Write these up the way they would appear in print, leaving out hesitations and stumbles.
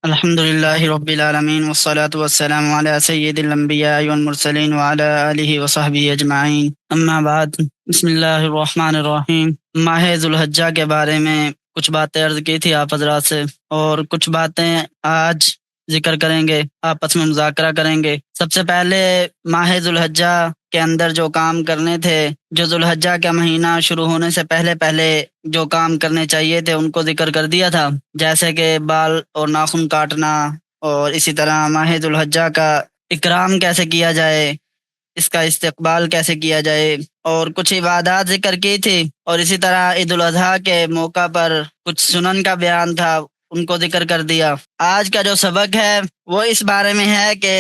الحمد لله رب العالمين والصلاة والسلام على سيد الأنبياء والمرسلين وعلى آله وصحبه أجمعين أما بعد بسم اللہ الرحمن الرحیم۔ ماہ ذوالحجہ کے بارے میں کچھ باتیں عرض کی تھی آپ حضرات سے، اور کچھ باتیں آج ذکر کریں گے، آپس میں مذاکرہ کریں گے۔ سب سے پہلے ماہ ذوالحجہ کے اندر جو کام کرنے تھے، جو ذوالحجہ کا مہینہ شروع ہونے سے پہلے پہلے جو کام کرنے چاہیے تھے ان کو ذکر کر دیا تھا، جیسے کہ بال اور ناخن کاٹنا، اور اسی طرح ماہ ذوالحجہ کا اکرام کیسے کیا جائے، اس کا استقبال کیسے کیا جائے، اور کچھ عبادات ذکر کی تھی، اور اسی طرح عید الاضحیٰ کے موقع پر کچھ سنن کا بیان تھا، ان کو ذکر کر دیا۔ آج کا جو سبق ہے وہ اس بارے میں ہے کہ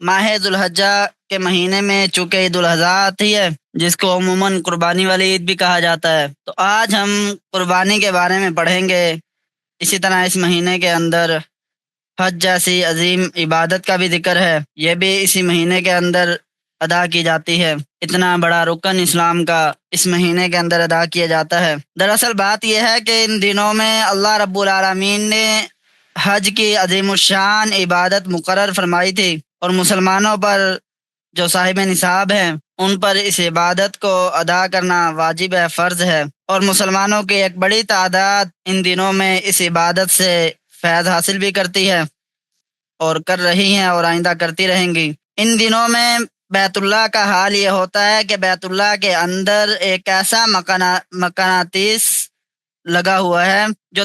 ماہ ذوالحجہ کے مہینے میں چونکہ عید الاضحیٰ آتی ہے، جس کو عموماً قربانی والی عید بھی کہا جاتا ہے، تو آج ہم قربانی کے بارے میں پڑھیں گے۔ اسی طرح اس مہینے کے اندر حج جیسی عظیم عبادت کا بھی ذکر ہے، یہ بھی اسی مہینے کے اندر ادا کی جاتی ہے۔ اتنا بڑا رکن اسلام کا اس مہینے کے اندر ادا کیا جاتا ہے۔ دراصل بات یہ ہے کہ ان دنوں میں اللہ رب العالمین نے حج کی عظیم الشان عبادت مقرر فرمائی تھی، اور مسلمانوں پر جو صاحب نصاب ہیں ان پر اس عبادت کو ادا کرنا واجب ہے، فرض ہے، اور مسلمانوں کی ایک بڑی تعداد ان دنوں میں اس عبادت سے فیض حاصل بھی کرتی ہے، اور کر رہی ہیں اور آئندہ کرتی رہیں گی۔ ان دنوں میں بیت اللہ کا حال یہ ہوتا ہے کہ بیت اللہ کے اندر ایک ایسا مقناطیس لگا ہوا ہے جو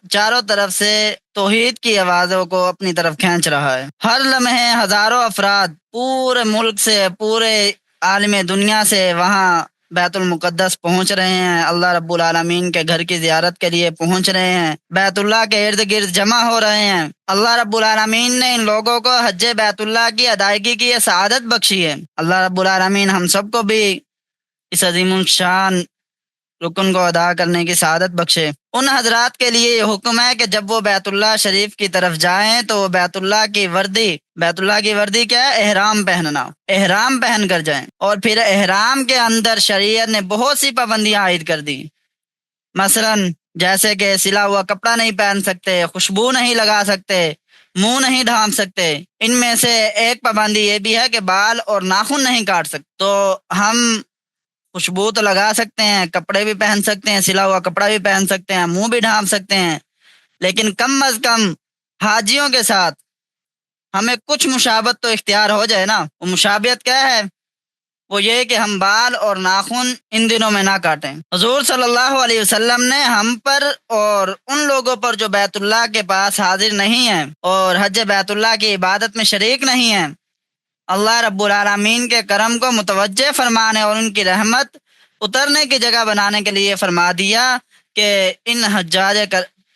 چاروں طرف سے توحید کی آوازوں کو اپنی طرف کھینچ رہا ہے۔ ہر لمحے ہزاروں افراد پورے ملک سے، پورے عالم دنیا سے وہاں بیت المقدس پہنچ رہے ہیں، اللہ رب العالمین کے گھر کی زیارت کے لیے پہنچ رہے ہیں، بیت اللہ کے ارد گرد جمع ہو رہے ہیں۔ اللہ رب العالمین نے ان لوگوں کو حج بیت اللہ کی ادائیگی کی یہ سعادت بخشی ہے۔ اللہ رب العالمین ہم سب کو بھی اس عظیم الشان رکن کو ادا کرنے کی سعادت بخشے۔ ان حضرات کے لیے یہ حکم ہے کہ جب وہ بیت اللہ شریف کی طرف جائیں تو بیت اللہ کی وردی کیا ہے؟ احرام پہننا، احرام پہن کر جائیں۔ اور پھر احرام کے اندر شریعت نے بہت سی پابندیاں عائد کر دی، مثلا جیسے کہ سلا ہوا کپڑا نہیں پہن سکتے، خوشبو نہیں لگا سکتے، منہ نہیں ڈھانپ سکتے۔ ان میں سے ایک پابندی یہ بھی ہے کہ بال اور ناخن نہیں کاٹ سکتے۔ تو ہم خوشبو تو لگا سکتے ہیں، کپڑے بھی پہن سکتے ہیں، سلا ہوا کپڑا بھی پہن سکتے ہیں، منہ بھی ڈھانپ سکتے ہیں، لیکن کم از کم حاجیوں کے ساتھ ہمیں کچھ مشابہت تو اختیار ہو جائے نا۔ وہ مشابہت کیا ہے؟ وہ یہ کہ ہم بال اور ناخن ان دنوں میں نہ کاٹیں۔ حضور صلی اللہ علیہ وسلم نے ہم پر اور ان لوگوں پر جو بیت اللہ کے پاس حاضر نہیں ہیں اور حج بیت اللہ کی عبادت میں شریک نہیں ہیں، اللہ رب العالمین کے کرم کو متوجہ فرمانے اور ان کی رحمت اترنے کی جگہ بنانے کے لیے فرما دیا کہ ان حجاج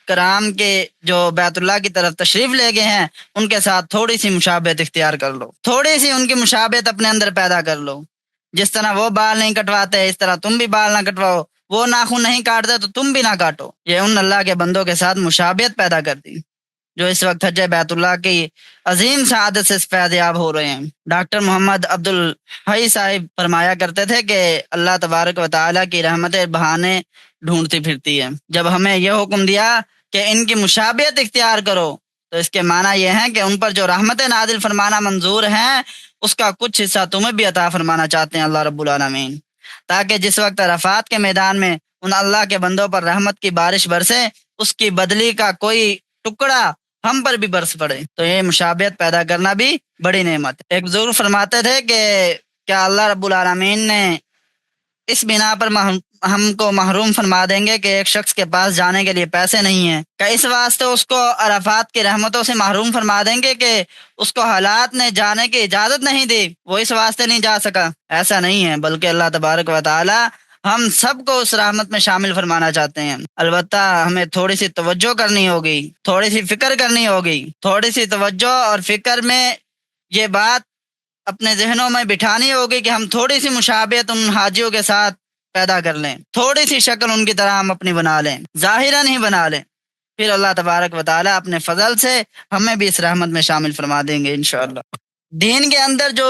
کرام کے جو بیت اللہ کی طرف تشریف لے گئے ہیں ان کے ساتھ تھوڑی سی مشابہت اختیار کر لو، تھوڑی سی ان کی مشابہت اپنے اندر پیدا کر لو۔ جس طرح وہ بال نہیں کٹواتے اس طرح تم بھی بال نہ کٹواؤ، وہ ناخن نہیں کاٹتے تو تم بھی نہ کاٹو۔ یہ ان اللہ کے بندوں کے ساتھ مشابہت پیدا کر دی جو اس وقت حج بیت اللہ کی عظیم سعادت سے فیض یاب ہو رہے ہیں۔ ڈاکٹر محمد عبد الحی صاحب فرمایا کرتے تھے کہ اللہ تبارک و تعالیٰ کی رحمتیں بہانے ڈھونڈتی پھرتی ہے۔ جب ہمیں یہ حکم دیا کہ ان کی مشابہت اختیار کرو تو اس کے معنی یہ ہے کہ ان پر جو رحمتیں نازل فرمانا منظور ہیں اس کا کچھ حصہ تمہیں بھی عطا فرمانا چاہتے ہیں اللہ رب العالمین، تاکہ جس وقت عرفات کے میدان میں ان اللہ کے بندوں پر رحمت کی بارش برسے اس کی بدلی کا کوئی ٹکڑا ہم پر بھی برس پڑے۔ تو یہ مشابہت پیدا کرنا بھی بڑی نعمت ہے۔ ایک بزرگ فرماتے تھے کہ کیا اللہ رب العالمین نے اس بنا پر ہم کو محروم فرما دیں گے کہ ایک شخص کے پاس جانے کے لیے پیسے نہیں ہیں، کہ اس واسطے اس کو عرفات کی رحمتوں سے محروم فرما دیں گے کہ اس کو حالات نے جانے کی اجازت نہیں دی، وہ اس واسطے نہیں جا سکا؟ ایسا نہیں ہے، بلکہ اللہ تبارک و تعالی ہم سب کو اس رحمت میں شامل فرمانا چاہتے ہیں۔ البتہ ہمیں تھوڑی سی توجہ کرنی ہوگی، تھوڑی سی فکر کرنی ہوگی، تھوڑی سی توجہ اور فکر میں یہ بات اپنے ذہنوں میں بٹھانی ہوگی کہ ہم تھوڑی سی مشابہت ان حاجیوں کے ساتھ پیدا کر لیں، تھوڑی سی شکل ان کی طرح ہم اپنی بنا لیں، ظاہراً ہی بنا لیں، پھر اللہ تبارک و تعالیٰ اپنے فضل سے ہمیں بھی اس رحمت میں شامل فرما دیں گے انشاءاللہ۔ دین کے اندر جو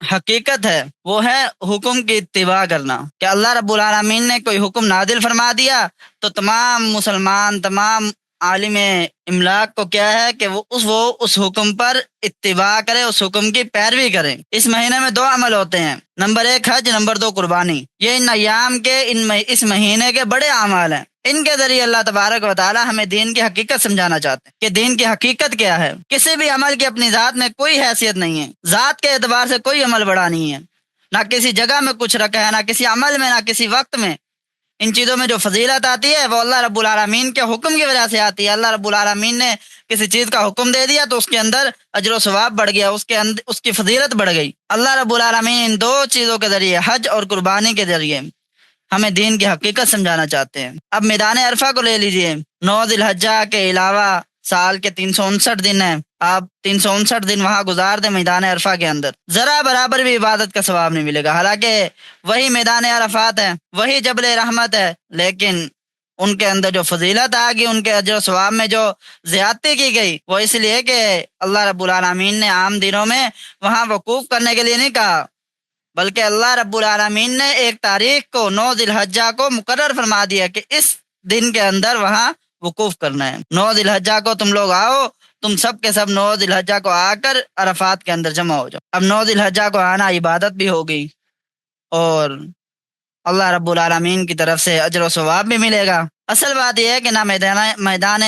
حقیقت ہے وہ ہے حکم کی اتباع کرنا، کہ اللہ رب العالمین نے کوئی حکم نازل فرما دیا تو تمام مسلمان، تمام عالم املاک کو کیا ہے کہ وہ اس حکم پر اتباع کرے، اس حکم کی پیروی کرے۔ اس مہینے میں 2 عمل ہوتے ہیں، نمبر 1 حج، نمبر 2 قربانی۔ یہ ان ایام کے اس مہینے کے بڑے اعمال ہیں۔ ان کے ذریعے اللہ تبارک و تعالی ہمیں دین کی حقیقت سمجھانا چاہتے ہیں کہ دین کی حقیقت کیا ہے۔ کسی بھی عمل کی اپنی ذات میں کوئی حیثیت نہیں ہے، ذات کے اعتبار سے کوئی عمل بڑا نہیں ہے، نہ کسی جگہ میں کچھ رکھا ہے، نہ کسی عمل میں، نہ کسی وقت میں۔ ان چیزوں میں جو فضیلت آتی ہے وہ اللہ رب العالمین کے حکم کی وجہ سے آتی ہے۔ اللہ رب العالمین نے کسی چیز کا حکم دے دیا تو اس کے اندر اجر و ثواب بڑھ گیا، اس کی فضیلت بڑھ گئی۔ اللہ رب العالمین ان 2 چیزوں کے ذریعے، حج اور قربانی کے ذریعے، ہمیں دین کی حقیقت سمجھانا چاہتے ہیں۔ اب میدان عرفہ کو لے لیجئے، 9 ذی الحجہ کے علاوہ سال کے 359 دن ہیں، آپ 359 دن وہاں گزار دیں میدان عرفہ کے اندر، ذرا برابر بھی عبادت کا ثواب نہیں ملے گا۔ حالانکہ وہی میدان عرفات ہے، وہی جبل رحمت ہے، لیکن ان کے اندر جو فضیلت آ گئی، ان کے اجر و ثواب میں جو زیادتی کی گئی، وہ اس لیے کہ اللہ رب العالمین نے عام دنوں میں وہاں وقوف کرنے کے لیے نہیں کہا، بلکہ اللہ رب العالمین نے ایک تاریخ کو 9 ذی الحجہ کو مقرر فرما دیا کہ اس دن کے اندر وہاں وقوف کرنا ہے۔ 9 ذی الحجہ کو تم لوگ آؤ، تم سب کے سب 9 ذی الحجہ کو آ کر عرفات کے اندر جمع ہو جاؤ۔ اب 9 ذی الحجہ کو آنا عبادت بھی ہو گئی، اور اللہ رب العالمین کی طرف سے اجر و ثواب بھی ملے گا۔ اصل بات یہ ہے کہ نہ میدان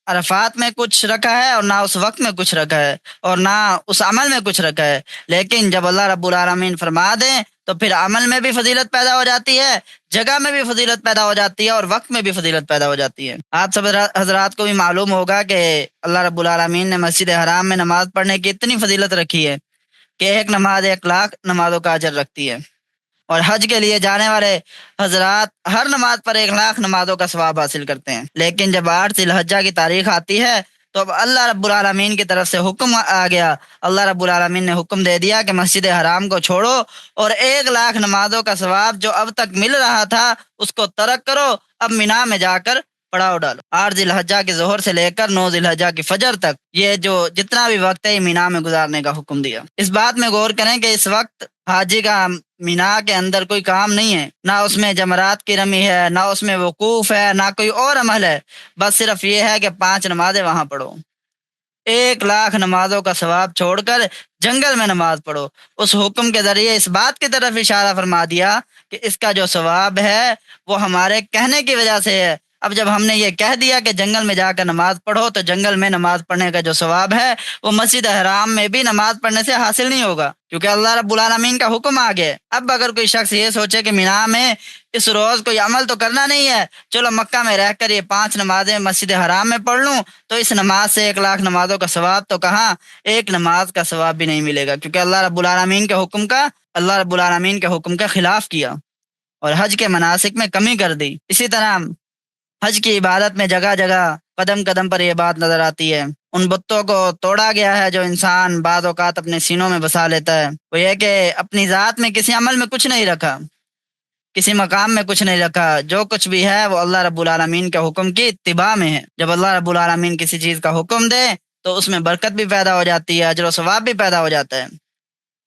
عرفات میں کچھ رکھا ہے، اور نہ اس وقت میں کچھ رکھا ہے، اور نہ اس عمل میں کچھ رکھا ہے، لیکن جب اللہ رب العالمین فرما دیں تو پھر عمل میں بھی فضیلت پیدا ہو جاتی ہے، جگہ میں بھی فضیلت پیدا ہو جاتی ہے، اور وقت میں بھی فضیلت پیدا ہو جاتی ہے۔ آپ سب حضرات کو بھی معلوم ہوگا کہ اللہ رب العالمین نے مسجد حرام میں نماز پڑھنے کی اتنی فضیلت رکھی ہے کہ ایک نماز 1,00,000 نمازوں کا اجر رکھتی ہے، اور حج کے لیے جانے والے حضرات ہر نماز پر 1,00,000 نمازوں کا ثواب حاصل کرتے ہیں۔ لیکن جب 8 ذی الحجہ کی تاریخ آتی ہے تو اب اللہ رب العالمین کی طرف سے حکم آ گیا، اللہ رب العالمین نے حکم دے دیا کہ مسجد حرام کو چھوڑو، اور 1,00,000 نمازوں کا ثواب جو اب تک مل رہا تھا اس کو ترک کرو، اب مینا میں جا کر پڑاؤ ڈالو۔ 8 ذی الحجہ کی ظہر سے لے کر 9 ذی الحجہ کی فجر تک یہ جو جتنا بھی وقت ہے یہ مینا میں گزارنے کا حکم دیا۔ اس بات میں غور کریں کہ اس وقت حاجی کا مینا کے اندر کوئی کام نہیں ہے، نہ اس میں جمرات کی رمی ہے، نہ اس میں وقوف ہے، نہ کوئی اور عمل ہے، بس صرف یہ ہے کہ 5 نمازیں وہاں پڑھو۔ 1,00,000 نمازوں کا ثواب چھوڑ کر جنگل میں نماز پڑھو۔ اس حکم کے ذریعے اس بات کی طرف اشارہ فرما دیا کہ اس کا جو ثواب ہے وہ ہمارے کہنے کی وجہ سے ہے۔ اب جب ہم نے یہ کہہ دیا کہ جنگل میں جا کر نماز پڑھو، تو جنگل میں نماز پڑھنے کا جو ثواب ہے وہ مسجد حرام میں بھی نماز پڑھنے سے حاصل نہیں ہوگا، کیونکہ اللہ رب العالمین کا حکم آ گیا۔ اب اگر کوئی شخص یہ سوچے کہ مینا میں اس روز کوئی عمل تو کرنا نہیں ہے، چلو مکہ میں رہ کر یہ 5 نمازیں مسجد حرام میں پڑھ لوں، تو اس نماز سے 1,00,000 نمازوں کا ثواب تو کہاں، ایک نماز کا ثواب بھی نہیں ملے گا، کیونکہ اللہ رب العالمین کے حکم کا خلاف کیا اور حج کے مناسک میں کمی کر دی۔ اسی طرح حج کی عبادت میں جگہ جگہ قدم قدم پر یہ بات نظر آتی ہے، ان بتوں کو توڑا گیا ہے جو انسان بعض اوقات اپنے سینوں میں بسا لیتا ہے۔ وہ یہ کہ اپنی ذات میں کسی عمل میں کچھ نہیں رکھا، کسی مقام میں کچھ نہیں رکھا، جو کچھ بھی ہے وہ اللہ رب العالمین کے حکم کی اتباع میں ہے۔ جب اللہ رب العالمین کسی چیز کا حکم دے تو اس میں برکت بھی پیدا ہو جاتی ہے، اجر و ثواب بھی پیدا ہو جاتا ہے۔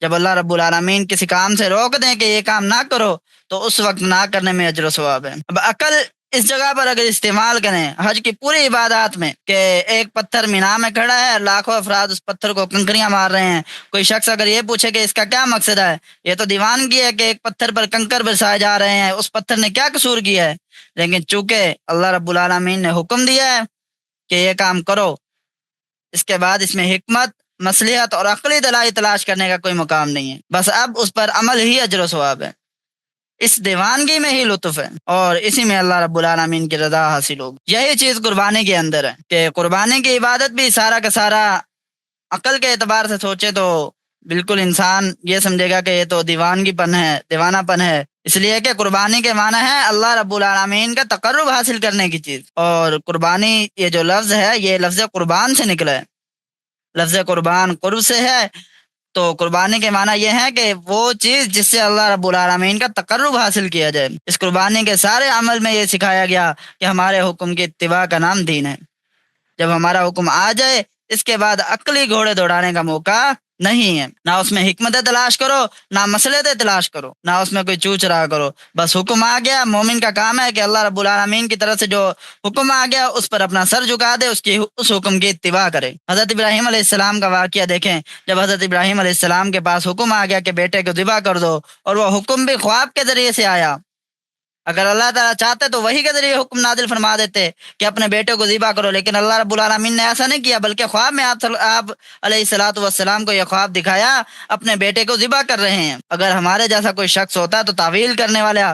جب اللہ رب العالمین کسی کام سے روک دیں کہ یہ کام نہ کرو تو اس وقت نہ کرنے میں اجر و ثواب ہے۔ اب عقل اس جگہ پر اگر استعمال کریں حج کی پوری عبادات میں کہ ایک پتھر مینا میں کھڑا ہے، لاکھوں افراد اس پتھر کو کنکریاں مار رہے ہیں، کوئی شخص اگر یہ پوچھے کہ اس کا کیا مقصد ہے، یہ تو دیوانگی ہے کہ ایک پتھر پر کنکر برسائے جا رہے ہیں، اس پتھر نے کیا قصور کیا ہے؟ لیکن چونکہ اللہ رب العالمین نے حکم دیا ہے کہ یہ کام کرو، اس کے بعد اس میں حکمت، مصلحت اور عقلی دلائی تلاش کرنے کا کوئی مقام نہیں ہے، بس اب اس پر عمل ہی اجر و ثواب ہے، اس دیوانگی میں ہی لطف ہے، اور اسی میں اللہ رب العالمین کی رضا حاصل ہوگی۔ یہی چیز قربانی کے اندر ہے کہ قربانی کی عبادت بھی سارا کا سارا عقل کے اعتبار سے سوچے تو بالکل انسان یہ سمجھے گا کہ یہ تو دیوانگی پن ہے، دیوانہ پن ہے، اس لیے کہ قربانی کے معنی ہے اللہ رب العالمین کا تقرب حاصل کرنے کی چیز، اور قربانی یہ جو لفظ ہے یہ لفظ قربان سے نکلا ہے، لفظ قربان قرب سے ہے، تو قربانی کے معنی یہ ہے کہ وہ چیز جس سے اللہ رب العالمین کا تقرب حاصل کیا جائے۔ اس قربانی کے سارے عمل میں یہ سکھایا گیا کہ ہمارے حکم کی اتباع کا نام دین ہے۔ جب ہمارا حکم آ جائے اس کے بعد عقلی گھوڑے دوڑانے کا موقع نہیں ہے، نہ اس میں حکمت تلاش کرو، نہ مصلحت تلاش کرو، نہ اس میں کوئی چوچ رہا کرو، بس حکم آ گیا، مومن کا کام ہے کہ اللہ رب العالمین کی طرف سے جو حکم آ گیا اس پر اپنا سر جھکا دے، اس حکم کی اتباع کرے۔ حضرت ابراہیم علیہ السلام کا واقعہ دیکھیں، جب حضرت ابراہیم علیہ السلام کے پاس حکم آ گیا کہ بیٹے کو ذبح کر دو، اور وہ حکم بھی خواب کے ذریعے سے آیا، اگر اللہ تعالیٰ چاہتے تو وہی کے ذریعے حکم نازل فرما دیتے کہ اپنے بیٹے کو ذبح کرو، لیکن اللہ رب العالمین نے ایسا نہیں کیا، بلکہ خواب میں آپ علیہ الصلاۃ والسلام کو یہ خواب دکھایا اپنے بیٹے کو ذبح کر رہے ہیں۔ اگر ہمارے جیسا کوئی شخص ہوتا تو تعویل کرنے والا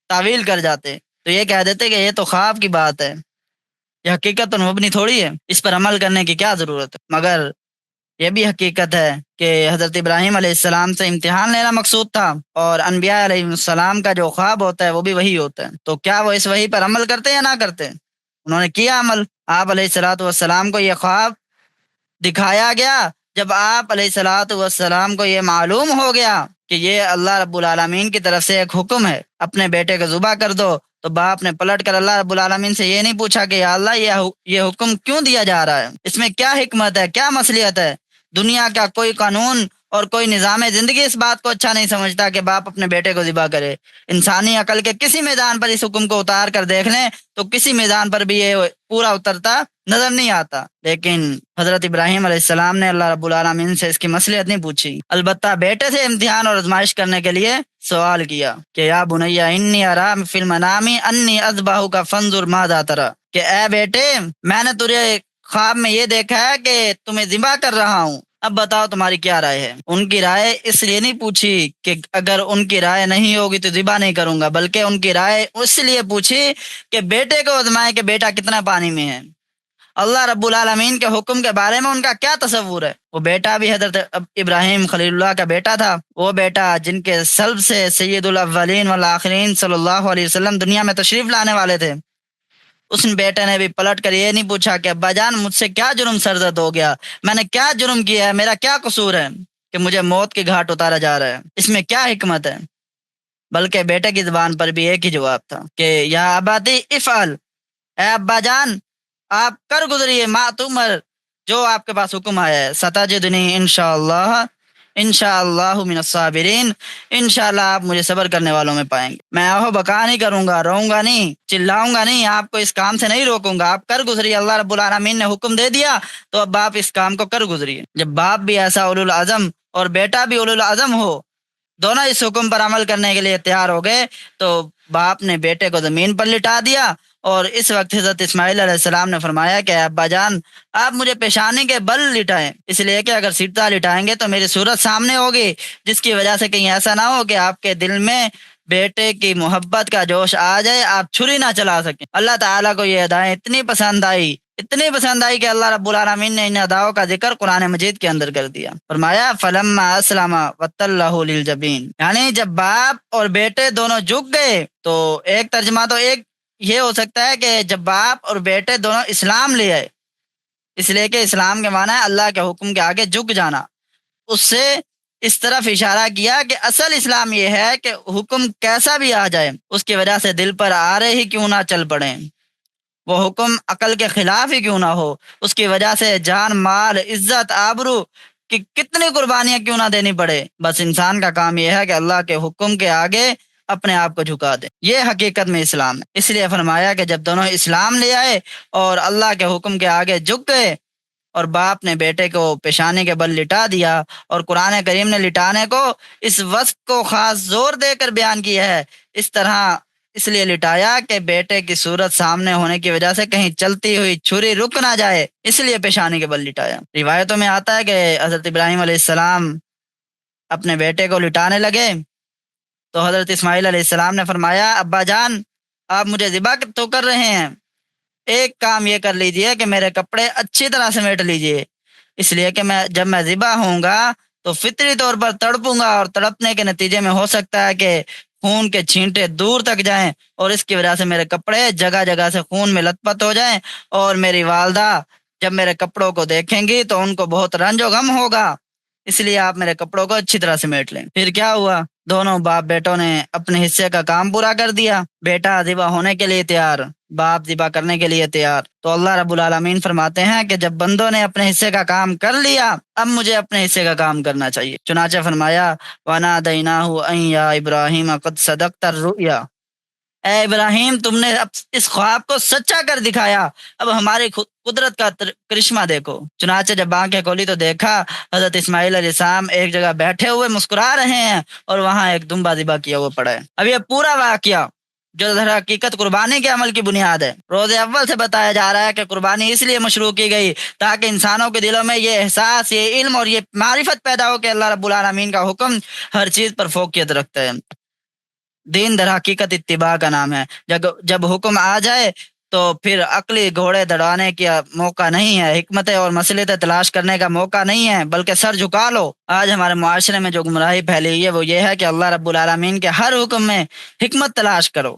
تعویل کر جاتے، تو یہ کہہ دیتے کہ یہ تو خواب کی بات ہے، یہ حقیقت تو مبنی تھوڑی ہے، اس پر عمل کرنے کی کیا ضرورت ہے۔ مگر یہ بھی حقیقت ہے کہ حضرت ابراہیم علیہ السلام سے امتحان لینا مقصود تھا، اور انبیاء علیہ السلام کا جو خواب ہوتا ہے وہ بھی وہی ہوتا ہے، تو کیا وہ اس وحی پر عمل کرتے یا نہ کرتے؟ انہوں نے کیا عمل۔ آپ علیہ الصلاۃ والسلام کو یہ خواب دکھایا گیا، جب آپ علیہ الصلاۃ والسلام کو یہ معلوم ہو گیا کہ یہ اللہ رب العالمین کی طرف سے ایک حکم ہے، اپنے بیٹے کو ذبح کر دو، تو باپ نے پلٹ کر اللہ رب العالمین سے یہ نہیں پوچھا کہ یا اللہ یہ حکم کیوں دیا جا رہا ہے، اس میں کیا حکمت ہے، کیا مصلحت ہے۔ دنیا کا کوئی قانون اور کوئی نظام زندگی اس بات کو اچھا نہیں سمجھتا کہ باپ اپنے بیٹے کو ذبح کرے۔ انسانی عقل کے کسی میدان پر اس حکم کو اتار کر دیکھ لیں تو کسی میدان پر بھی یہ پورا اترتا نظر نہیں آتا، لیکن حضرت ابراہیم علیہ السلام نے اللہ رب العالمین سے اس کی مصلحت نہیں پوچھی، البتہ بیٹے سے امتحان اور آزمائش کرنے کے لیے سوال کیا کہ یا بنیا انی ارا فی المنام انی اذبحک فانظر ماذا تری، کہ اے بیٹے میں نے تجھے خواب میں یہ دیکھا ہے کہ تمہیں ذبح کر رہا ہوں، اب بتاؤ تمہاری کیا رائے ہے۔ ان کی رائے اس لیے نہیں پوچھی کہ اگر ان کی رائے نہیں ہوگی تو ذبح نہیں کروں گا، بلکہ ان کی رائے اس لیے پوچھی کہ بیٹے کو آزمائے کہ بیٹا کتنا پانی میں ہے، اللہ رب العالمین کے حکم کے بارے میں ان کا کیا تصور ہے۔ وہ بیٹا بھی حضرت ابراہیم خلیل اللہ کا بیٹا تھا، وہ بیٹا جن کے سلب سے سید الاولین والآخرین صلی اللہ علیہ وسلم دنیا میں تشریف لانے والے تھے۔ اس بیٹے نے بھی پلٹ کر یہ نہیں پوچھا کہ ابا جان مجھ سے کیا جرم سرزد ہو گیا، میں نے کیا جرم کیا ہے، میرا کیا قصور ہے کہ مجھے موت کے گھاٹ اتارا جا رہا ہے، اس میں کیا حکمت ہے۔ بلکہ بیٹے کی زبان پر بھی ایک ہی جواب تھا کہ یا اباتی افعل، اے ابا جان آپ کر گزریے ما تمر، جو آپ کے پاس حکم آیا ہے، ستجدنی انشاءاللہ من الصابرین، انشاءاللہ آپ مجھے صبر کرنے والوں میں پائیں گے، میں آہو بکا نہیں کروں گا، روؤں گا نہیں، چلاؤں گا نہیں، آپ کو اس کام سے نہیں روکوں گا، آپ کر گزریے، اللہ رب العالمین نے حکم دے دیا تو اب آپ اس کام کو کر گزریے۔ جب باپ بھی ایسا اولو العزم اور بیٹا بھی اولو العزم ہو، دونوں اس حکم پر عمل کرنے کے لیے تیار ہو گئے، تو باپ نے بیٹے کو زمین پر لٹا دیا، اور اس وقت حضرت اسماعیل علیہ السلام نے فرمایا کہ ابا جان آپ مجھے پیشانی کے بل لٹائیں، اس لیے کہ اگر سیدھا لٹائیں گے تو میری صورت سامنے ہوگی، جس کی وجہ سے کہیں ایسا نہ ہو کہ آپ کے دل میں بیٹے کی محبت کا جوش آ جائے، آپ چھری نہ چلا سکیں۔ اللہ تعالیٰ کو یہ ادائیں اتنی پسند آئی کہ اللہ رب العالمین نے ان اداؤں کا ذکر قرآن مجید کے اندر کر دیا، فرمایا فلما اسلم وتلہ للجبین، یعنی جب باپ اور بیٹے دونوں جھک گئے، تو ایک ترجمہ تو ایک یہ ہو سکتا ہے کہ جب باپ اور بیٹے دونوں اسلام لے آئے، اس لیے کہ اسلام کے معنی ہے اللہ کے حکم کے آگے جھک جانا، اس سے اس طرف اشارہ کیا کہ اصل اسلام یہ ہے کہ حکم کیسا بھی آ جائے اس کی وجہ سے دل پر آرے ہی کیوں نہ چل پڑیں، وہ حکم عقل کے خلاف ہی کیوں نہ ہو، اس کی وجہ سے جان مال عزت آبرو کی کتنی قربانیاں کیوں نہ دینی پڑے، بس انسان کا کام یہ ہے کہ اللہ کے حکم کے آگے اپنے آپ کو جھکا دے، یہ حقیقت میں اسلام ہے۔ اس لیے فرمایا کہ جب دونوں اسلام لے آئے اور اللہ کے حکم کے آگے جھک گئے، اور باپ نے بیٹے کو پیشانی کے بل لٹا دیا، اور قرآن کریم نے لٹانے کو اس وصف کو خاص زور دے کر بیان کیا ہے، اس طرح اس لیے لٹایا کہ بیٹے کی صورت سامنے ہونے کی وجہ سے کہیں چلتی ہوئی چھری رک نہ جائے، اس لیے پیشانی کے بل لٹایا۔ روایتوں میں آتا ہے کہ حضرت ابراہیم علیہ السلام اپنے بیٹے کو لٹانے لگے تو حضرت اسماعیل علیہ السلام نے فرمایا ابا جان آپ مجھے ذبح تو کر رہے ہیں، ایک کام یہ کر لیجئے کہ میرے کپڑے اچھی طرح سمیٹ لیجئے، اس لیے کہ جب میں ذبح ہوں گا تو فطری طور پر تڑپوں گا، اور تڑپنے کے نتیجے میں ہو سکتا ہے کہ خون کے چھینٹے دور تک جائیں، اور اس کی وجہ سے میرے کپڑے جگہ جگہ سے خون میں لت پت ہو جائیں، اور میری والدہ جب میرے کپڑوں کو دیکھیں گی تو ان کو بہت رنج و غم ہوگا، اس لیے آپ میرے کپڑوں کو اچھی طرح سمیٹ لیں۔ پھر کیا ہوا، دونوں باپ بیٹوں نے اپنے حصے کا کام پورا کر دیا، بیٹا ذبح ہونے کے لیے تیار، باپ ذبح کرنے کے لیے تیار۔ تو اللہ رب العالمین فرماتے ہیں کہ جب بندوں نے اپنے حصے کا کام کر لیا، اب مجھے اپنے حصے کا کام کرنا چاہیے۔ چنانچہ فرمایا وَنَادَيْنَاهُ أَن يَا إِبْرَاهِيمَ قَدْ صَدَقْتَ الرُّؤْيَا، اے ابراہیم تم نے اب اس خواب کو سچا کر دکھایا، اب ہماری قدرت کا کرشمہ دیکھو۔ چنانچہ جب آنکھیں کھولی تو دیکھا حضرت اسماعیل علیہ السلام ایک جگہ بیٹھے ہوئے مسکرا رہے ہیں اور وہاں ایک دمبا ذبح کیا ہوا پڑا ہے۔ اب یہ پورا واقعہ جو در حقیقت قربانی کے عمل کی بنیاد ہے، روز اول سے بتایا جا رہا ہے کہ قربانی اس لیے مشروع کی گئی تاکہ انسانوں کے دلوں میں یہ احساس، یہ علم اور یہ معرفت پیدا ہو کہ اللہ رب العالمین کا حکم ہر چیز پر فوقیت رکھتا ہے۔ دین در حقیقت اتباع کا نام ہے۔ جب حکم آ جائے تو پھر عقلی گھوڑے دوڑانے کا موقع نہیں ہے، حکمتیں اور مصلحتیں تلاش کرنے کا موقع نہیں ہے، بلکہ سر جھکا لو۔ آج ہمارے معاشرے میں جو گمراہی پھیلی ہوئی ہے وہ یہ ہے کہ اللہ رب العالمین کے ہر حکم میں حکمت تلاش کرو،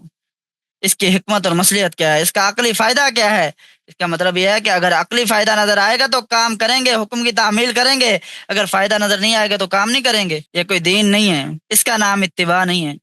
اس کی حکمت اور مصلحت کیا ہے، اس کا عقلی فائدہ کیا ہے۔ اس کا مطلب یہ ہے کہ اگر عقلی فائدہ نظر آئے گا تو کام کریں گے، حکم کی تعمیل کریں گے، اگر فائدہ نظر نہیں آئے گا تو کام نہیں کریں گے۔ یہ کوئی دین نہیں ہے، اس کا نام اتباع نہیں ہے۔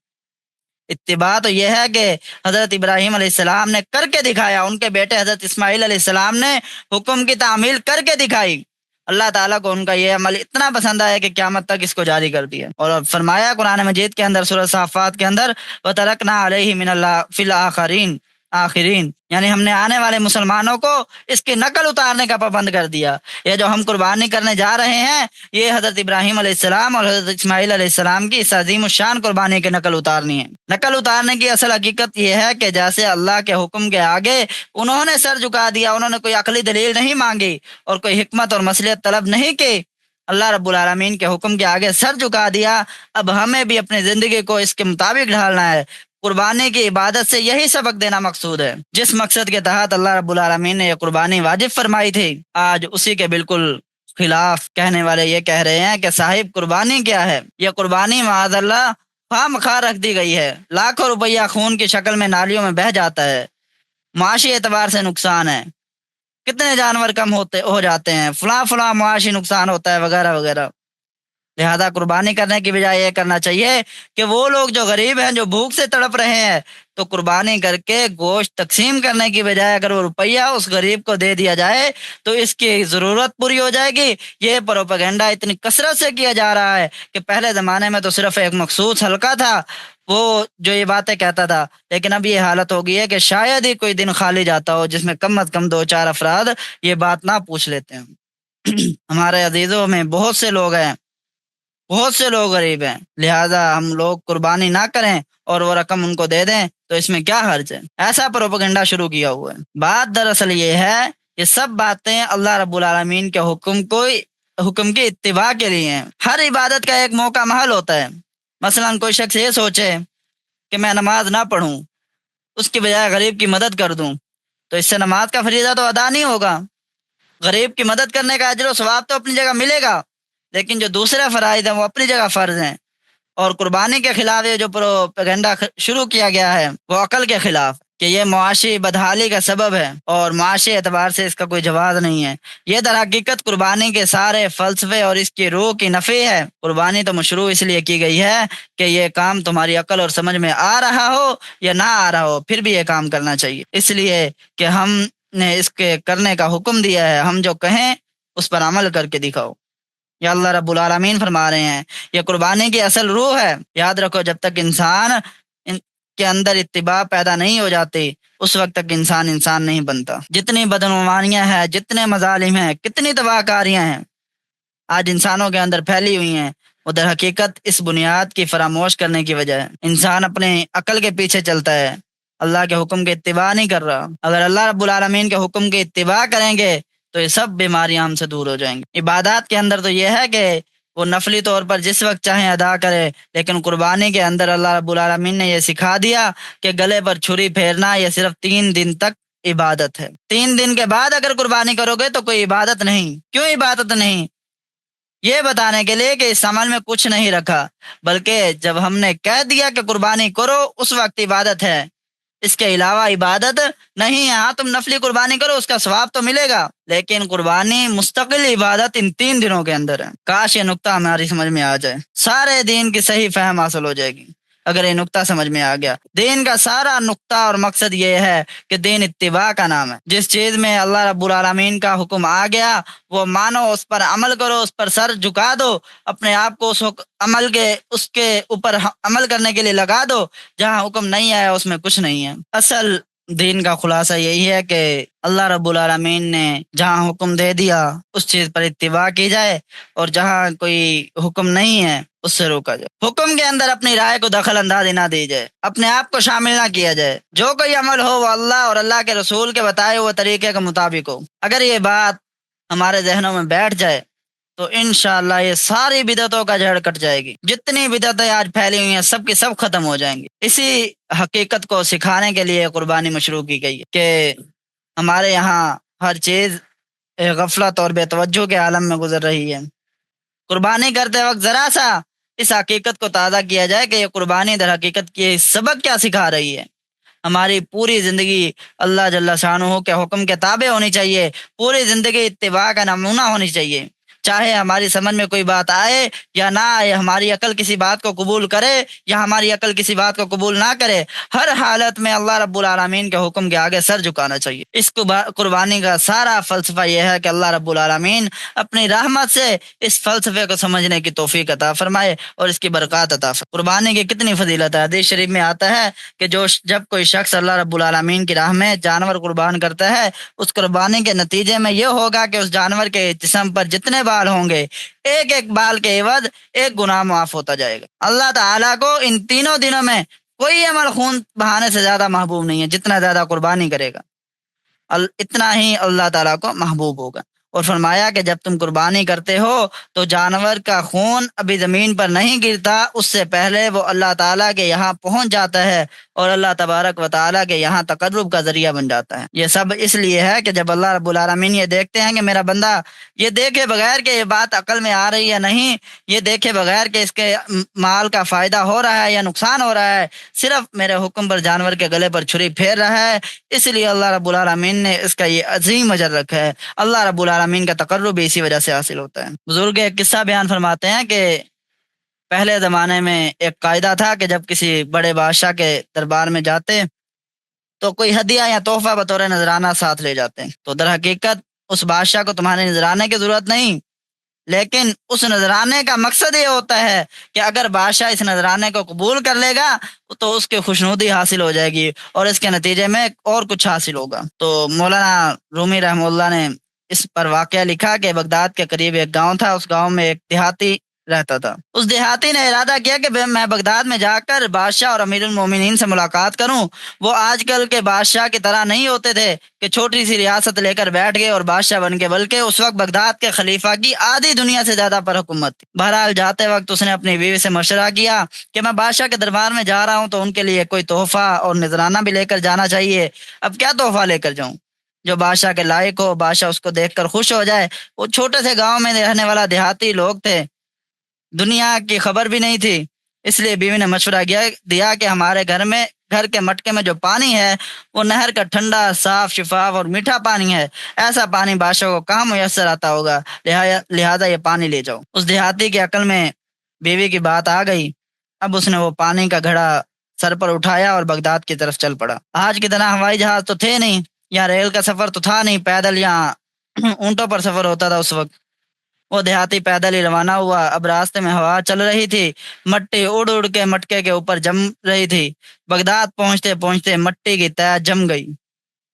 اتباع تو یہ ہے کہ حضرت ابراہیم علیہ السلام نے کر کے دکھایا، ان کے بیٹے حضرت اسماعیل علیہ السلام نے حکم کی تعمیل کر کے دکھائی۔ اللہ تعالیٰ کو ان کا یہ عمل اتنا پسند آیا کہ قیامت تک اس کو جاری کر دیا، اور فرمایا قرآن مجید کے اندر سورہ صافات کے اندر وَتَرَكْنَا عَلَيْهِ مِنَ اللَّهِ فِي الْآخِرِينَ، یعنی ہم نے آنے والے مسلمانوں کو اس کی نقل اتارنے کا پابند کر دیا۔ یہ جو ہم قربانی کرنے جا رہے ہیں یہ حضرت ابراہیم علیہ السلام اور حضرت اسماعیل علیہ السلام کی اس عظیم الشان قربانی کی نقل اتارنی ہے۔ نقل اتارنے کی اصل حقیقت یہ ہے کہ جیسے اللہ کے حکم کے آگے انہوں نے سر جھکا دیا، انہوں نے کوئی عقلی دلیل نہیں مانگی اور کوئی حکمت اور مصلحت طلب نہیں کی، اللہ رب العالمین کے حکم کے آگے سر جھکا دیا۔ اب ہمیں بھی اپنی زندگی کو اس کے مطابق ڈھالنا ہے۔ قربانی کی عبادت سے یہی سبق دینا مقصود ہے، جس مقصد کے تحت اللہ رب العالمین نے یہ قربانی واجب فرمائی تھی۔ آج اسی کے بالکل خلاف کہنے والے یہ کہہ رہے ہیں کہ صاحب قربانی کیا ہے، یہ قربانی معاذ اللہ خواہ مخواہ رکھ دی گئی ہے، لاکھوں روپیہ خون کی شکل میں نالیوں میں بہہ جاتا ہے، معاشی اعتبار سے نقصان ہے، کتنے جانور کم ہو جاتے ہیں، فلاں معاشی نقصان ہوتا ہے وغیرہ وغیرہ۔ لہذا قربانی کرنے کی بجائے یہ کرنا چاہیے کہ وہ لوگ جو غریب ہیں، جو بھوک سے تڑپ رہے ہیں، تو قربانی کر کے گوشت تقسیم کرنے کی بجائے اگر وہ روپیہ اس غریب کو دے دیا جائے تو اس کی ضرورت پوری ہو جائے گی۔ یہ پروپیگنڈا اتنی کثرت سے کیا جا رہا ہے کہ پہلے زمانے میں تو صرف ایک مخصوص حلقہ تھا وہ جو یہ باتیں کہتا تھا، لیکن اب یہ حالت ہو گئی ہے کہ شاید ہی کوئی دن خالی جاتا ہو جس میں کم از کم 2-4 افراد یہ بات نہ پوچھ لیتے ہیں۔ ہمارے عزیزوں میں بہت سے لوگ ہیں، بہت سے لوگ غریب ہیں، لہٰذا ہم لوگ قربانی نہ کریں اور وہ رقم ان کو دے دیں تو اس میں کیا حرج ہے؟ ایسا پروپیگنڈا شروع کیا ہوا ہے۔ بات دراصل یہ ہے، یہ سب باتیں اللہ رب العالمین کے حکم کی اتباع کے لیے ہیں۔ ہر عبادت کا ایک موقع محل ہوتا ہے۔ مثلا کوئی شخص یہ سوچے کہ میں نماز نہ پڑھوں، اس کی بجائے غریب کی مدد کر دوں، تو اس سے نماز کا فریضہ تو ادا نہیں ہوگا۔ غریب کی مدد کرنے کا اجر و ثواب تو اپنی جگہ ملے گا، لیکن جو دوسرے فرائض ہیں وہ اپنی جگہ فرض ہیں۔ اور قربانی کے خلاف یہ جو پروپیگنڈا شروع کیا گیا ہے وہ عقل کے خلاف، کہ یہ معاشی بدحالی کا سبب ہے اور معاشی اعتبار سے اس کا کوئی جواز نہیں ہے۔ یہ در حقیقت قربانی کے سارے فلسفے اور اس کی روح کی نفی ہے۔ قربانی تو مشروع اس لیے کی گئی ہے کہ یہ کام تمہاری عقل اور سمجھ میں آ رہا ہو یا نہ آ رہا ہو، پھر بھی یہ کام کرنا چاہیے، اس لیے کہ ہم نے اس کے کرنے کا حکم دیا ہے، ہم جو کہیں اس پر عمل کر کے دکھاؤ۔ یا اللہ رب العالمین فرما رہے ہیں یہ قربانی کی اصل روح ہے۔ یاد رکھو جب تک انسان کے اندر اتباع پیدا نہیں ہو جاتی اس وقت تک انسان نہیں بنتا۔ جتنی بدعنوانیاں ہیں، جتنے مظالم ہیں، کتنی تباہ کاریاں ہیں آج انسانوں کے اندر پھیلی ہوئی ہیں، وہ در حقیقت اس بنیاد کی فراموش کرنے کی وجہ ہے۔ انسان اپنے عقل کے پیچھے چلتا ہے، اللہ کے حکم کی اتباع نہیں کر رہا۔ اگر اللہ رب العالمین کے حکم کی اتباع کریں گے تو یہ سب بیماریاں ہم سے دور ہو جائیں گی۔ عبادات کے اندر تو یہ ہے کہ وہ نفلی طور پر جس وقت چاہیں ادا کرے، لیکن قربانی کے اندر اللہ رب العالمین نے یہ سکھا دیا کہ گلے پر چھری پھیرنا یہ صرف 3 دن تک عبادت ہے۔ 3 دن کے بعد اگر قربانی کرو گے تو کوئی عبادت نہیں۔ کیوں عبادت نہیں؟ یہ بتانے کے لیے کہ اس عمل میں کچھ نہیں رکھا، بلکہ جب ہم نے کہہ دیا کہ قربانی کرو اس وقت عبادت ہے، اس کے علاوہ عبادت نہیں ہے۔ ہاں تم نفلی قربانی کرو اس کا ثواب تو ملے گا، لیکن قربانی مستقل عبادت ان 3 دنوں کے اندر ہے۔ کاش یہ نقطہ ہماری سمجھ میں آ جائے، سارے دین کی صحیح فہم حاصل ہو جائے گی۔ اگر یہ نقطہ سمجھ میں آ گیا۔ دین کا سارا نقطہ اور مقصد یہ ہے کہ دین اتباع کا نام ہے۔ جس چیز میں اللہ رب العالمین کا حکم آ گیا وہ مانو، اس پر عمل کرو، اس پر سر جھکا دو، اپنے آپ کو اس کے اوپر عمل کرنے کے لیے لگا دو۔ جہاں حکم نہیں آیا اس میں کچھ نہیں ہے۔ اصل دین کا خلاصہ یہی ہے کہ اللہ رب العالمین نے جہاں حکم دے دیا اس چیز پر اتباع کی جائے، اور جہاں کوئی حکم نہیں ہے اس سے روکا جائے۔ حکم کے اندر اپنی رائے کو دخل اندازی نہ دی جائے، اپنے آپ کو شامل نہ کیا جائے۔ جو کوئی عمل ہو وہ اللہ اور اللہ کے رسول کے بتائے ہوئے طریقے کے مطابق ہو۔ اگر یہ بات ہمارے ذہنوں میں بیٹھ جائے تو انشاءاللہ یہ ساری بدعتوں کا جڑ کٹ جائے گی۔ جتنی بدعتیں آج پھیلی ہوئی ہیں سب کی سب ختم ہو جائیں گی۔ اسی حقیقت کو سکھانے کے لیے قربانی مشروع کی گئی ہے کہ ہمارے یہاں ہر چیز غفلت اور بے توجہ کے عالم میں گزر رہی ہے۔ قربانی کرتے وقت ذرا سا اس حقیقت کو تازہ کیا جائے کہ یہ قربانی در حقیقت کی سبق کیا سکھا رہی ہے۔ ہماری پوری زندگی اللہ جل شانہ کے حکم کے تابع ہونی چاہیے، پوری زندگی اتباع کا نمونہ ہونی چاہیے۔ چاہے ہماری سمجھ میں کوئی بات آئے یا نہ آئے، ہماری عقل کسی بات کو قبول کرے یا ہماری عقل کسی بات کو قبول نہ کرے، ہر حالت میں اللہ رب العالمین کے حکم کے آگے سر جھکانا چاہیے۔ اس قربانی کا سارا فلسفہ یہ ہے کہ اللہ رب العالمین اپنی رحمت سے اس فلسفے کو سمجھنے کی توفیق عطا فرمائے اور اس کی برکات عطا فرمائے۔ قربانی کی کتنی فضیلت ہے، حدیث شریف میں آتا ہے کہ جب کوئی شخص اللہ رب العالمین کی راہ میں جانور قربان کرتا ہے، اس قربانی کے نتیجے میں یہ ہوگا کہ اس جانور کے جسم پر جتنے بال ہوں گے، ایک ایک بال کے عوض ایک گناہ معاف ہوتا جائے گا۔ اللہ تعالیٰ کو ان تینوں دنوں میں کوئی عمل خون بہانے سے زیادہ محبوب نہیں ہے۔ جتنا زیادہ قربانی کرے گا اتنا ہی اللہ تعالیٰ کو محبوب ہوگا۔ اور فرمایا کہ جب تم قربانی کرتے ہو تو جانور کا خون ابھی زمین پر نہیں گرتا، اس سے پہلے وہ اللہ تعالیٰ کے یہاں پہنچ جاتا ہے اور اللہ تبارک و تعالیٰ کے یہاں تقرب کا ذریعہ بن جاتا ہے۔ یہ سب اس لیے ہے کہ جب اللہ رب العالمین یہ دیکھتے ہیں کہ میرا بندہ یہ دیکھے بغیر کہ یہ بات عقل میں آ رہی ہے نہیں، یہ دیکھے بغیر کہ اس کے مال کا فائدہ ہو رہا ہے یا نقصان ہو رہا ہے، صرف میرے حکم پر جانور کے گلے پر چھری پھیر رہا ہے، اس لیے اللہ رب العالمین نے اس کا یہ عظیم اجر رکھا ہے۔ اللہ رب العالمین کا تقرب بھی اسی وجہ سے حاصل ہوتا ہے۔ بزرگ ایک قصہ بیان فرماتے ہیں کہ پہلے زمانے میں ایک قاعدہ تھا کہ جب کسی بڑے بادشاہ کے دربار میں جاتے تو کوئی ہدیہ یا تحفہ بطور نذرانہ ساتھ لے جاتے ہیں۔ تو در حقیقت اس بادشاہ کو تمہارے نذرانے کی ضرورت نہیں، لیکن اس نذرانے کا مقصد یہ ہوتا ہے کہ اگر بادشاہ اس نذرانے کو قبول کر لے گا تو اس کی خوشنودی حاصل ہو جائے گی اور اس کے نتیجے میں اور کچھ حاصل ہوگا۔ تو مولانا رومی رحمہ اللہ نے اس پر واقعہ لکھا کہ بغداد کے قریب ایک گاؤں تھا، اس گاؤں میں ایک دیہاتی رہتا تھا۔ اس دیہاتی نے ارادہ کیا کہ میں بغداد میں جا کر بادشاہ اور امیر المومنین سے ملاقات کروں۔ وہ آج کل کے بادشاہ کی طرح نہیں ہوتے تھے کہ چھوٹی سی ریاست لے کر بیٹھ گئے اور بادشاہ بن گئے، بلکہ اس وقت بغداد کے خلیفہ کی آدھی دنیا سے زیادہ پر حکومت تھی۔ بہرحال جاتے وقت اس نے اپنی بیوی سے مشورہ کیا کہ میں بادشاہ کے دربار میں جا رہا ہوں تو ان کے لیے کوئی تحفہ اور نذرانہ بھی لے کر جانا چاہیے۔ اب کیا تحفہ لے کر جاؤں جو بادشاہ کے لائق ہو، بادشاہ اس کو دیکھ کر خوش ہو جائے۔ وہ چھوٹے سے گاؤں میں رہنے والا دیہاتی لوگ تھے، دنیا کی خبر بھی نہیں تھی، اس لیے بیوی نے مشورہ دیا کہ ہمارے گھر کے مٹکے میں جو پانی ہے وہ نہر کا ٹھنڈا، صاف، شفاف اور میٹھا پانی ہے۔ ایسا پانی بادشاہ کو کہاں میسر آتا ہوگا، لہذا یہ پانی لے جاؤ۔ اس دیہاتی کی عقل میں بیوی کی بات آ گئی۔ اب اس نے وہ پانی کا گھڑا سر پر اٹھایا اور بغداد کی طرف چل پڑا۔ آج کی طرح ہوائی جہاز تو تھے نہیں، یا ریل کا سفر تو تھا نہیں، پیدل یا اونٹوں پر سفر ہوتا تھا اس وقت۔ وہ دیہاتی پیدل ہی روانہ ہوا۔ اب راستے میں ہوا چل رہی تھی، مٹی اڑ اڑ کے مٹکے کے اوپر جم رہی تھی۔ بغداد پہنچتے پہنچتے مٹی کی تہ جم گئی۔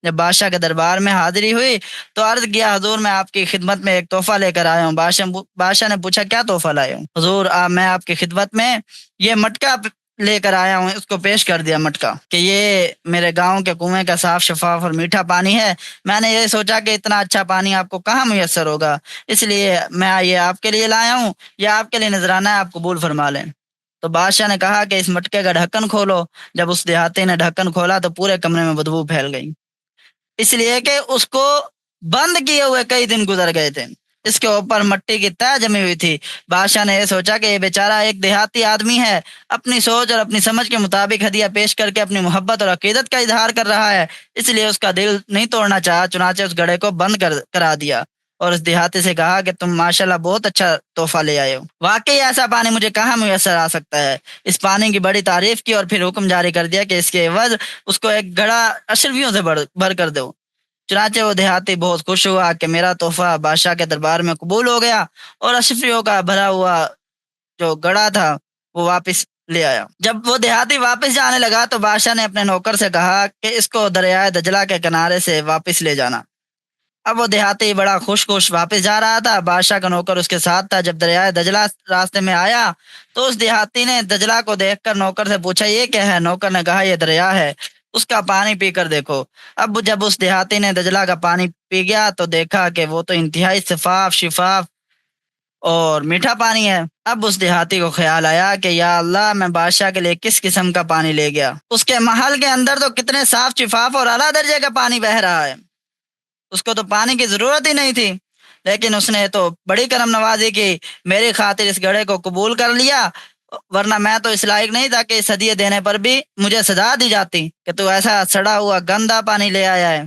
جب بادشاہ کے دربار میں حاضری ہوئی تو عرض کیا، حضور میں آپ کی خدمت میں ایک تحفہ لے کر آیا ہوں۔ بادشاہ نے پوچھا کیا تحفہ لائے ہوں؟ حضور میں آپ کی خدمت میں یہ مٹکا لے کر آیا ہوں۔ اس کو پیش کر دیا مٹکا کہ یہ میرے گاؤں کے کنویں کا صاف، شفاف اور میٹھا پانی ہے۔ میں نے یہ سوچا کہ اتنا اچھا پانی آپ کو کہاں میسر ہوگا، اس لیے میں یہ آپ کے لیے لایا ہوں، یہ آپ کے لیے نذرانہ ہے، آپ قبول فرما لیں۔ تو بادشاہ نے کہا کہ اس مٹکے کا ڈھکن کھولو۔ جب اس دیہاتی نے ڈھکن کھولا تو پورے کمرے میں بدبو پھیل گئی، اس لیے کہ اس کو بند کیے ہوئے کئی دن گزر گئے تھے، اس کے اوپر مٹی کی تہ جمی ہوئی تھی۔ بادشاہ نے یہ سوچا کہ یہ بیچارہ ایک دیہاتی آدمی ہے، اپنی سوچ اور اپنی سمجھ کے مطابق ہدیہ پیش کر کے اپنی محبت اور عقیدت کا اظہار کر رہا ہے، اس لیے اس کا دل نہیں توڑنا چاہا، چنانچہ اس گڑھے کو بند کرا دیا اور اس دیہاتی سے کہا کہ تم ماشاءاللہ بہت اچھا تحفہ لے آئے ہو، واقعی ایسا پانی مجھے کہاں میسر آ سکتا ہے۔ اس پانی کی بڑی تعریف کی اور پھر حکم جاری کر دیا کہ اس کے عوض اس کو ایک گھڑا اشرفیوں سے بھر کر دو۔ چنانچہ وہ دیہاتی بہت خوش ہوا کہ میرا تحفہ بادشاہ کے دربار میں قبول ہو گیا، اور اشرفیوں کا بھرا ہوا جو گڑا تھا وہ واپس لے آیا۔ جب وہ دیہاتی واپس جانے لگا تو بادشاہ نے اپنے نوکر سے کہا کہ اس کو دریائے دجلہ کے کنارے سے واپس لے جانا۔ اب وہ دیہاتی بڑا خوش واپس جا رہا تھا، بادشاہ کا نوکر اس کے ساتھ تھا۔ جب دریائے دجلہ راستے میں آیا تو اس دیہاتی نے دجلہ کو دیکھ کر نوکر سے پوچھا یہ کیا ہے؟ نوکر نے کہا یہ دریا ہے، اس کا پانی پی کر دیکھو۔ اب جب اس دیہاتی نے دجلہ کا پانی پی گیا تو دیکھا کہ وہ تو انتہائی شفاف اور میٹھا پانی ہے۔ اب اس دیہاتی کو خیال آیا کہ یا اللہ، میں بادشاہ کے لیے کس قسم کا پانی لے گیا، اس کے محل کے اندر تو کتنے صاف شفاف اور اعلیٰ درجے کا پانی بہہ رہا ہے، اس کو تو پانی کی ضرورت ہی نہیں تھی، لیکن اس نے تو بڑی کرم نوازی کی، میری خاطر اس گھڑے کو قبول کر لیا، ورنہ میں تو اس لائق نہیں تھا کہ اس ہدیے دینے پر بھی مجھے سزا دی جاتی کہ تو ایسا سڑا ہوا گندا پانی لے آیا ہے۔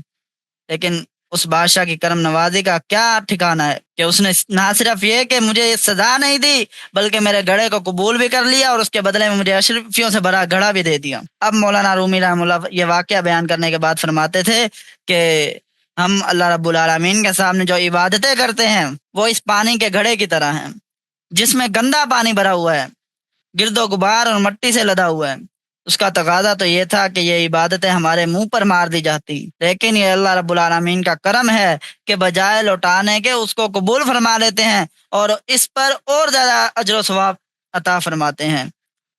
لیکن اس بادشاہ کی کرم نوازی کا کیا ٹھکانہ ہے کہ اس نے نہ صرف یہ کہ مجھے سزا نہیں دی بلکہ میرے گھڑے کو قبول بھی کر لیا اور اس کے بدلے میں مجھے اشرفیوں سے بھرا گھڑا بھی دے دیا۔ اب مولانا رومی رحمہ اللہ یہ واقعہ بیان کرنے کے بعد فرماتے تھے کہ ہم اللہ رب العالمین کے سامنے جو عبادتیں کرتے ہیں وہ اس پانی کے گھڑے کی طرح ہیں جس میں گندا پانی بھرا ہوا ہے، گرد و غبار اور مٹی سے لدا ہوا ہے۔ اس کا تقاضا تو یہ تھا کہ یہ عبادتیں ہمارے منہ پر مار دی جاتی، لیکن یہ اللہ رب العالمین کا کرم ہے کہ بجائے لوٹانے کے اس کو قبول فرما لیتے ہیں اور اس پر اور زیادہ اجر و ثواب عطا فرماتے ہیں،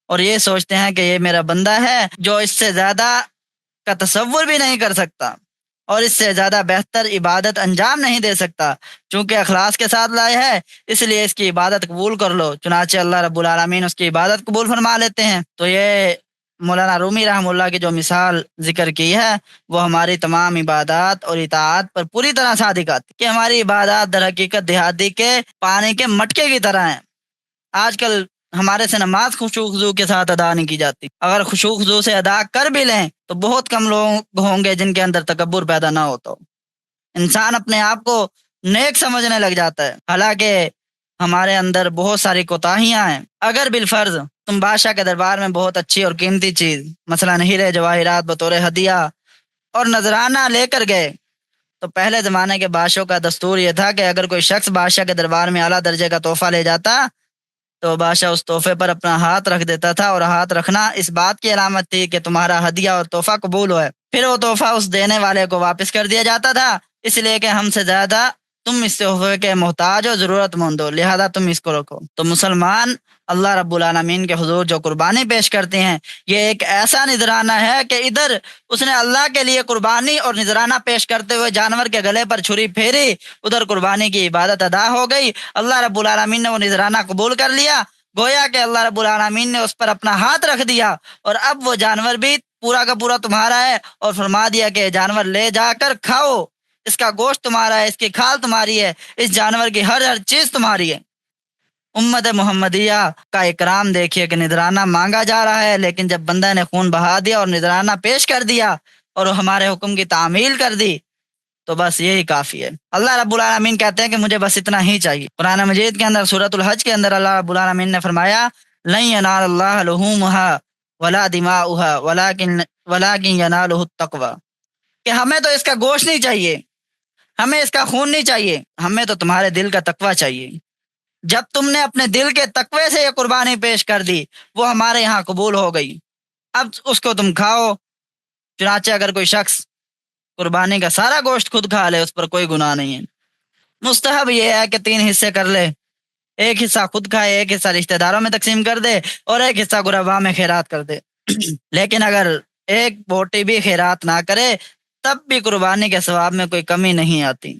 اور یہ سوچتے ہیں کہ یہ میرا بندہ ہے جو اس سے زیادہ کا تصور بھی نہیں کر سکتا اور اس سے زیادہ بہتر عبادت انجام نہیں دے سکتا، چونکہ اخلاص کے ساتھ لائے ہے اس لیے اس کی عبادت قبول کر لو۔ چنانچہ اللہ رب العالمین اس کی عبادت قبول فرما لیتے ہیں۔ تو یہ مولانا رومی رحمہ اللہ کی جو مثال ذکر کی ہے وہ ہماری تمام عبادات اور اطاعت پر پوری طرح صادق آتی کہ ہماری عبادات در حقیقت دیہاتی کے پانی کے مٹکے کی طرح ہیں۔ آج کل ہمارے سے نماز خشوع خضوع کے ساتھ ادا نہیں کی جاتی، اگر خشوع خضوع سے ادا کر بھی لیں تو بہت کم لوگ ہوں گے جن کے اندر تکبر پیدا نہ ہوتا ہو۔ انسان اپنے آپ کو نیک سمجھنے لگ جاتا ہے، حالانکہ ہمارے اندر بہت ساری کوتاہیاں ہیں۔ اگر بالفرض تم بادشاہ کے دربار میں بہت اچھی اور قیمتی چیز مثلا ہیرے جواہرات بطور ہدیہ اور نذرانہ لے کر گئے تو پہلے زمانے کے بادشاہوں کا دستور یہ تھا کہ اگر کوئی شخص بادشاہ کے دربار میں اعلیٰ درجے کا تحفہ لے جاتا تو بادشاہ اس تحفے پر اپنا ہاتھ رکھ دیتا تھا، اور ہاتھ رکھنا اس بات کی علامت تھی کہ تمہارا ہدیہ اور تحفہ قبول ہوا ہے۔ پھر وہ تحفہ اس دینے والے کو واپس کر دیا جاتا تھا، اس لیے کہ ہم سے زیادہ تم اس تحفے کے محتاج ہو، ضرورت مند ہو، لہذا تم اس کو رکھو۔ تو مسلمان اللہ رب العالمین کے حضور جو قربانی پیش کرتے ہیں یہ ایک ایسا نذرانہ ہے کہ ادھر اس نے اللہ کے لیے قربانی اور نذرانہ پیش کرتے ہوئے جانور کے گلے پر چھری پھیری، ادھر قربانی کی عبادت ادا ہو گئی، اللہ رب العالمین نے وہ نذرانہ قبول کر لیا، گویا کہ اللہ رب العالمین نے اس پر اپنا ہاتھ رکھ دیا، اور اب وہ جانور بھی پورا کا پورا تمہارا ہے، اور فرما دیا کہ جانور لے جا کر کھاؤ، اس کا گوشت تمہارا ہے، اس کی کھال تمہاری ہے، اس جانور کی ہر چیز تمہاری ہے۔ امت محمدیہ کا اکرام دیکھیے کہ نذرانہ مانگا جا رہا ہے، لیکن جب بندہ نے خون بہا دیا اور نذرانہ پیش کر دیا اور ہمارے حکم کی تعمیل کر دی تو بس یہی کافی ہے۔ اللہ رب العالمین کہتے ہیں کہ مجھے بس اتنا ہی چاہیے۔ قرآن مجید کے اندر سورۃ الحج کے اندر اللہ رب العالمین نے فرمایا لن ینال اللہ لحومها ولا دماؤها ولکن ینالہ التقوی، کہ ہمیں تو اس کا گوشت نہیں چاہیے، ہمیں اس کا خون نہیں چاہیے، ہمیں تو تمہارے دل کا تقوی چاہیے۔ جب تم نے اپنے دل کے تقوی سے یہ قربانی پیش کر دی وہ ہمارے یہاں قبول ہو گئی، اب اس کو تم کھاؤ۔ چنانچہ اگر کوئی شخص قربانی کا سارا گوشت خود کھا لے اس پر کوئی گناہ نہیں ہے، مستحب یہ ہے کہ 3 حصے کر لے، ایک حصہ خود کھائے، ایک حصہ رشتہ داروں میں تقسیم کر دے اور ایک حصہ غرباء میں خیرات کر دے۔ لیکن اگر ایک بوٹی بھی خیرات نہ کرے تب بھی قربانی کے ثواب میں کوئی کمی نہیں آتی،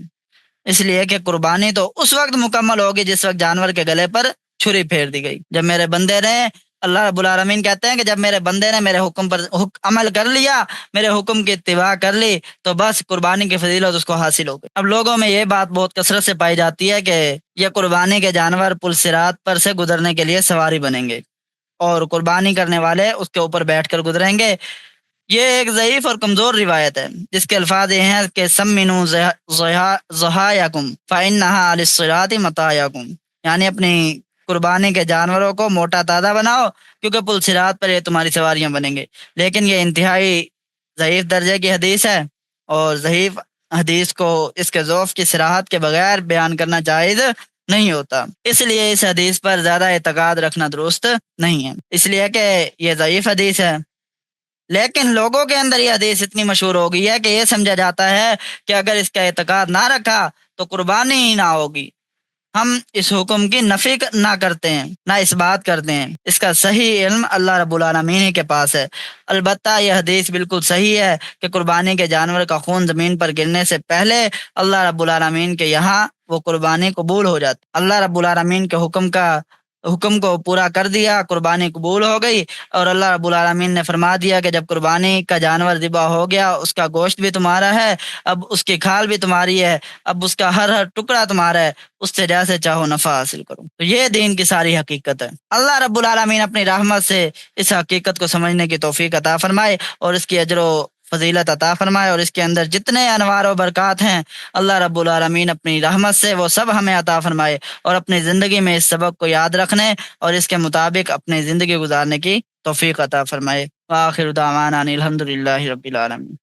اس لیے کہ قربانی تو اس وقت مکمل ہوگی جس وقت جانور کے گلے پر چھری پھیر دی گئی۔ جب میرے بندے نے اللہ رب العالمین کہتے ہیں کہ جب میرے بندے نے میرے حکم پر عمل کر لیا، میرے حکم کی اتباع کر لی تو بس قربانی کی فضیلت اس کو حاصل ہو گئی۔ اب لوگوں میں یہ بات بہت کثرت سے پائی جاتی ہے کہ یہ قربانی کے جانور پل صراط پر سے گزرنے کے لیے سواری بنیں گے اور قربانی کرنے والے اس کے اوپر بیٹھ کر گزریں گے، یہ ایک ضعیف اور کمزور روایت ہے جس کے الفاظ یہ ہیں کہ سمنو ضحایکم فإنہا علی الصراط مطایکم، یعنی اپنی قربانی کے جانوروں کو موٹا تازہ بناؤ کیونکہ پل صراط پر یہ تمہاری سواریاں بنیں گے. لیکن یہ انتہائی ضعیف درجے کی حدیث ہے، اور ضعیف حدیث کو اس کے ضعف کی صراحت کے بغیر بیان کرنا جائز نہیں ہوتا، اس لیے اس حدیث پر زیادہ اعتقاد رکھنا درست نہیں ہے، اس لیے کہ یہ ضعیف حدیث ہے. لیکن لوگوں کے اندر یہ حدیث اتنی مشہور ہو گئی ہے کہ یہ سمجھا جاتا ہے کہ اگر اس کا اعتقاد نہ رکھا تو قربانی ہی نہ ہوگی. ہم اس حکم کی نفی نہ کرتے ہیں نہ اس بات کرتے ہیں، اس کا صحیح علم اللہ رب العالمین ہی کے پاس ہے. البتہ یہ حدیث بالکل صحیح ہے کہ قربانی کے جانور کا خون زمین پر گرنے سے پہلے اللہ رب العالمین کے یہاں وہ قربانی قبول ہو جاتی. اللہ رب العالمین کے حکم کو پورا کر دیا، قربانی قبول ہو گئی، اور اللہ رب العالمین نے فرما دیا کہ جب قربانی کا جانور ذبح ہو گیا، اس کا گوشت بھی تمہارا ہے، اب اس کی کھال بھی تمہاری ہے، اب اس کا ہر ٹکڑا تمہارا ہے، اس سے جیسے چاہو نفع حاصل کرو. تو یہ دین کی ساری حقیقت ہے. اللہ رب العالمین اپنی رحمت سے اس حقیقت کو سمجھنے کی توفیق عطا فرمائے اور اس کی اجر و فضیلت عطا فرمائے، اور اس کے اندر جتنے انوار و برکات ہیں اللہ رب العالمین اپنی رحمت سے وہ سب ہمیں عطا فرمائے، اور اپنی زندگی میں اس سبق کو یاد رکھنے اور اس کے مطابق اپنی زندگی گزارنے کی توفیق عطا فرمائے. وآخر دعوانا ان الحمد للہ رب العالمین.